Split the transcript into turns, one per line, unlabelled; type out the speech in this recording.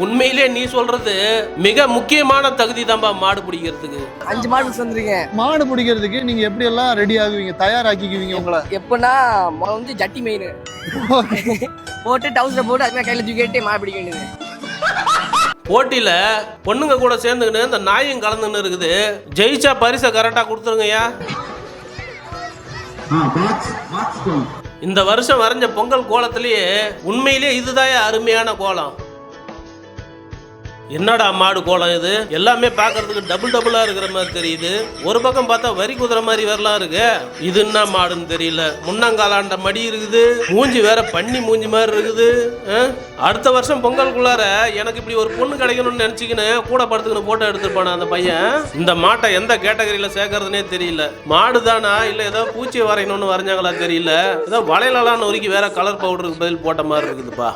உண்மையிலே நீ சொல்றது மிக முக்கியமான தகுதி தான்பா மாடு பிடிக்கிறதுக்கு.
5 மாடு வந்திருக்கேன்.
மாடு பிடிக்கிறதுக்கு நீங்க எப்படி எல்லாம் ரெடி ஆகுவீங்க, தயாராக்கிக்குவீங்க உங்களை?
எப்பன்னா வந்து ஜட்டி மெயின் போட்டு டவுசரை போட்டு அதுமாதிரி கையில தூக்கிட்டு மாடு பிடிக்க வேண்டியது.
போட்டியில பொண்ணுங்க கூட சேர்ந்துக்கிட்டு இந்த நாயும் கலந்துன்னு இருக்குது. ஜெயிச்சா பரிசை கரெக்டா கொடுத்துருங்கய்யா. இந்த வருஷம் வரைஞ்ச பொங்கல் கோலத்திலேயே உண்மையிலேயே இதுதான் அருமையான கோலம். என்னடா மாடு கோலம் இது, எல்லாமே பார்க்கறதுக்கு டபுளா இருக்கிற மாதிரி தெரியுது. ஒரு பக்கம் பார்த்தா வரி குதிரை மாதிரி வரலாம் இருக்கு. இது என்ன மாடுன்னு தெரியல. முன்னங்காலாண்ட மடி இருக்குது, மூஞ்சி வேற பண்ணி மூஞ்சி மாதிரி இருக்குது. அடுத்த வருஷம் பொங்கலுக்குள்ளார எனக்கு இப்படி ஒரு பொண்ணு கிடைக்கணும்னு நினைச்சுக்கின்னு கூட படுத்துக்கின்னு போட்டோ எடுத்துருப்பானா அந்த பையன். இந்த மாட்டை எந்த கேட்டகரியில சேர்க்கறதுனே தெரியல. மாடு தானா இல்ல ஏதோ பூச்சி வரையணும்னு வரைஞ்சாங்களா தெரியல. ஏதோ வளையலாம் நொறுக்கி வேற கலர் பவுடருக்கு பதில் போட்ட மாதிரி இருக்குதுப்பா.